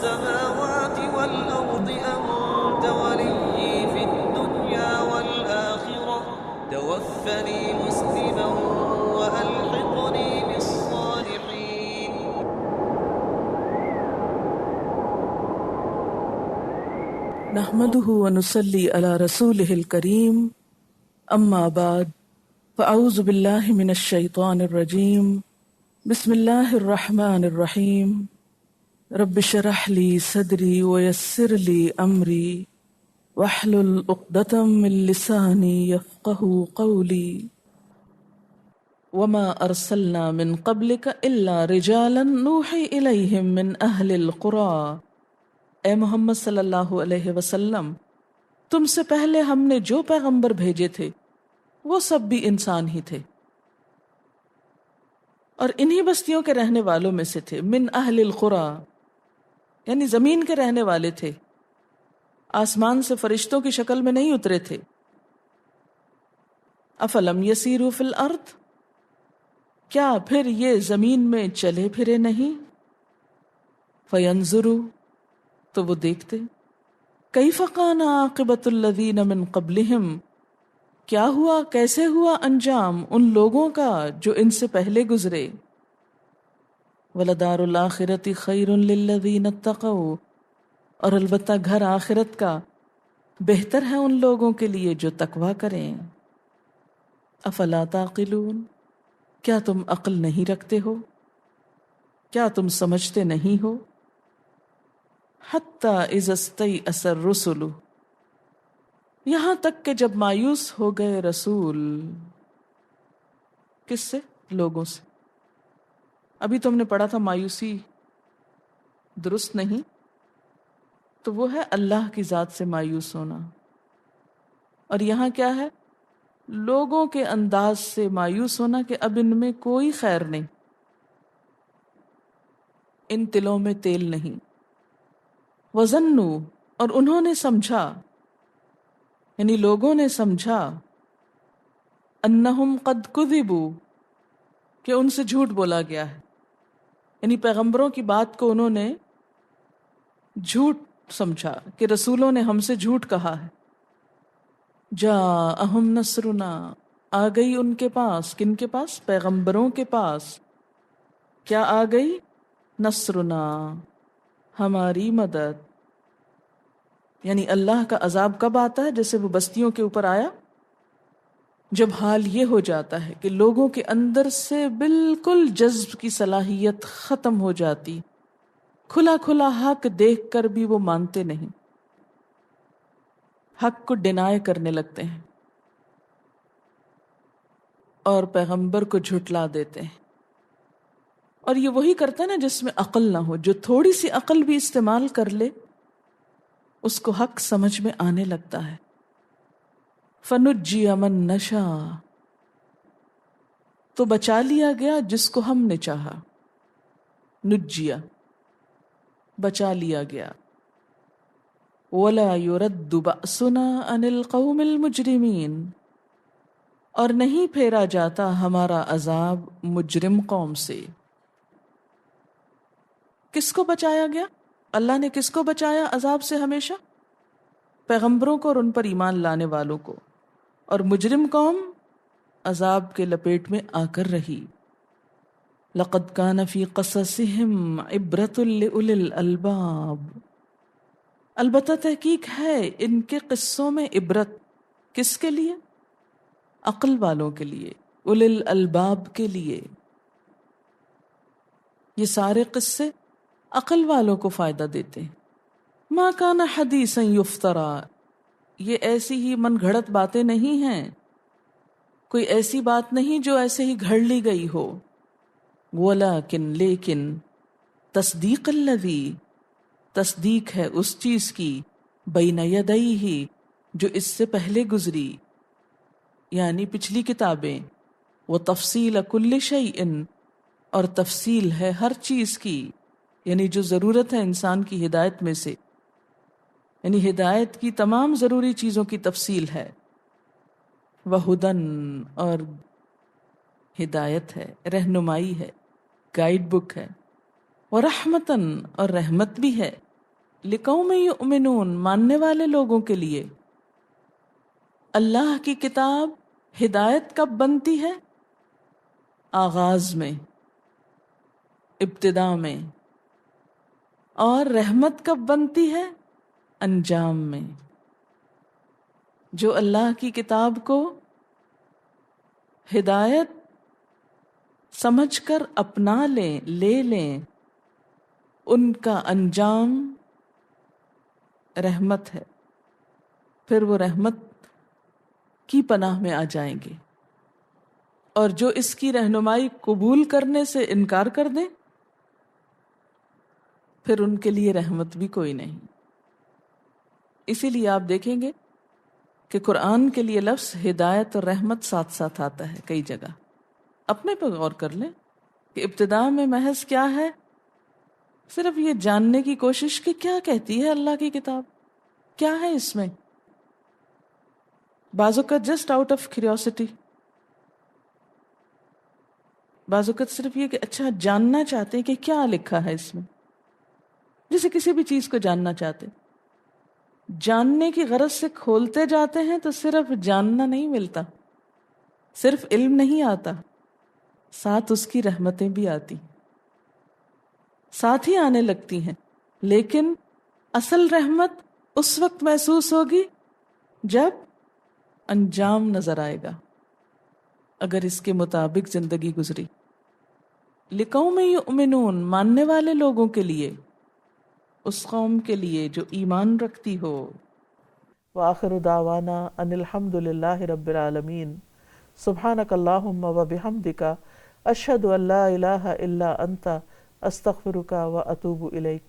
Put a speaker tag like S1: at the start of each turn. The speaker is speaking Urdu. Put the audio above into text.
S1: السماوات والأرض أنت ولي في الدنيا والآخرة توفني مسلما وألحقني بالصالحين.
S2: نحمده ونصلي على رسوله الكريم أما بعد فأعوذ بالله من الشيطان الرجيم بسم الله الرحمن الرحيم رب اشرح لي صدري ويسر لي أمري واحلل عقدة من لساني يفقهوا قولي وما أرسلنا من قبلك إلا رجالا نوحي إليهم من أهل القرى. اے محمد صلی اللہ علیہ وسلم، تم سے پہلے ہم نے جو پیغمبر بھیجے تھے وہ سب بھی انسان ہی تھے اور انہی بستیوں کے رہنے والوں میں سے تھے. من اہل القرى یعنی زمین کے رہنے والے تھے، آسمان سے فرشتوں کی شکل میں نہیں اترے تھے. افلم یسیروا فی الارض، کیا پھر یہ زمین میں چلے پھرے نہیں؟ فینظروا، تو وہ دیکھتے. کیف کان عاقبۃ الذین من قبلہم، کیا ہوا، کیسے ہوا انجام ان لوگوں کا جو ان سے پہلے گزرے. ولدار الآخرۃ خیر للذین اتقوا، اور البتہ گھر آخرت کا بہتر ہے ان لوگوں کے لیے جو تقوی کریں. افلا تعقلون، کیا تم عقل نہیں رکھتے ہو، کیا تم سمجھتے نہیں ہو. حتی اذا استیأس الرسل، یہاں تک کہ جب مایوس ہو گئے رسول. کس سے؟ لوگوں سے. ابھی تو ہم نے پڑھا تھا مایوسی درست نہیں، تو وہ ہے اللہ کی ذات سے مایوس ہونا. اور یہاں کیا ہے؟ لوگوں کے انداز سے مایوس ہونا کہ اب ان میں کوئی خیر نہیں، ان تلوں میں تیل نہیں. وَظَنُّوا، اور انہوں نے سمجھا، یعنی لوگوں نے سمجھا، انہم قد کذبوا، کہ ان سے جھوٹ بولا گیا ہے. یعنی پیغمبروں کی بات کو انہوں نے جھوٹ سمجھا کہ رسولوں نے ہم سے جھوٹ کہا ہے. جاءہم نصرنا، آ گئی ان کے پاس. کن کے پاس؟ پیغمبروں کے پاس. کیا آ گئی؟ نصرنا، ہماری مدد. یعنی اللہ کا عذاب کب آتا ہے؟ جیسے وہ بستیوں کے اوپر آیا، جب حال یہ ہو جاتا ہے کہ لوگوں کے اندر سے بالکل جذب کی صلاحیت ختم ہو جاتی، کھلا کھلا حق دیکھ کر بھی وہ مانتے نہیں، حق کو ڈینائی کرنے لگتے ہیں اور پیغمبر کو جھٹلا دیتے ہیں. اور یہ وہی کرتا ہے نا جس میں عقل نہ ہو. جو تھوڑی سی عقل بھی استعمال کر لے اس کو حق سمجھ میں آنے لگتا ہے. فَنُجِّيَ مَن نَّشَاءُ، تو بچا لیا گیا جس کو ہم نے چاہا. نجیا، بچا لیا گیا. وَلَا يُرَدُّ بَأْسُنَا عَنِ الْقَوْمِ الْمُجْرِمِينَ، اور نہیں پھیرا جاتا ہمارا عذاب مجرم قوم سے. کس کو بچایا گیا؟ اللہ نے کس کو بچایا عذاب سے ہمیشہ؟ پیغمبروں کو اور ان پر ایمان لانے والوں کو. اور مجرم قوم عذاب کے لپیٹ میں آ کر رہی. لَقَدْ كَانَ فِي قَصَصِهِمْ عِبْرَةٌ لِأُولِي الْأَلْبَابِ، البتہ تحقیق ہے ان کے قصوں میں عبرت. کس کے لیے؟ عقل والوں کے لیے، اُولِي الْأَلْبَابِ کے لیے. یہ سارے قصے عقل والوں کو فائدہ دیتے ہیں. ما کان حدیثا یفترا، یہ ایسی ہی من گھڑت باتیں نہیں ہیں، کوئی ایسی بات نہیں جو ایسے ہی گھڑ لی گئی ہو. ولیکن، لیکن، تصدیق الذی، تصدیق ہے اس چیز کی، بین یدیہ، جو اس سے پہلے گزری، یعنی پچھلی کتابیں. وہ تفصیل کل شیء، اور تفصیل ہے ہر چیز کی، یعنی جو ضرورت ہے انسان کی ہدایت میں سے، یعنی ہدایت کی تمام ضروری چیزوں کی تفصیل ہے. وہدن، اور ہدایت ہے، رہنمائی ہے، گائیڈ بک ہے. ورحمتن، اور رحمت بھی ہے. لقوم یؤمنون ماننے والے لوگوں کے لیے. اللہ کی کتاب ہدایت کب بنتی ہے؟ آغاز میں، ابتدا میں. اور رحمت کب بنتی ہے؟ انجام میں. جو اللہ کی کتاب کو ہدایت سمجھ کر اپنا لے لیں ان کا انجام رحمت ہے. پھر وہ رحمت کی پناہ میں آ جائیں گے. اور جو اس کی رہنمائی قبول کرنے سے انکار کر دیں پھر ان کے لیے رحمت بھی کوئی نہیں. اسی لیے آپ دیکھیں گے کہ قرآن کے لیے لفظ ہدایت اور رحمت ساتھ ساتھ آتا ہے کئی جگہ. اپنے پہ غور کر لیں کہ ابتدا میں محض کیا ہے، صرف یہ جاننے کی کوشش کہ کیا کہتی ہے اللہ کی کتاب، کیا ہے اس میں. بعض اوقات جسٹ آؤٹ آف کیوریوسٹی، بعض اوقات صرف یہ کہ اچھا جاننا چاہتے ہیں کہ کیا لکھا ہے اس میں. جیسے کسی بھی چیز کو جاننا چاہتے، جاننے کی غرض سے کھولتے جاتے ہیں تو صرف جاننا نہیں ملتا، صرف علم نہیں آتا، ساتھ اس کی رحمتیں بھی آتی، ساتھ ہی آنے لگتی ہیں. لیکن اصل رحمت اس وقت محسوس ہوگی جب انجام نظر آئے گا، اگر اس کے مطابق زندگی گزری. لقوم یؤمنون ماننے والے لوگوں کے لیے، اس قوم کے لیے جو ایمان رکھتی ہو. وآخر دعوانا ان الحمد للہ رب العالمین. سبحانک اللہم وبحمدک اشہد ان لا الہ الا انت استغفرک واتوب الیک.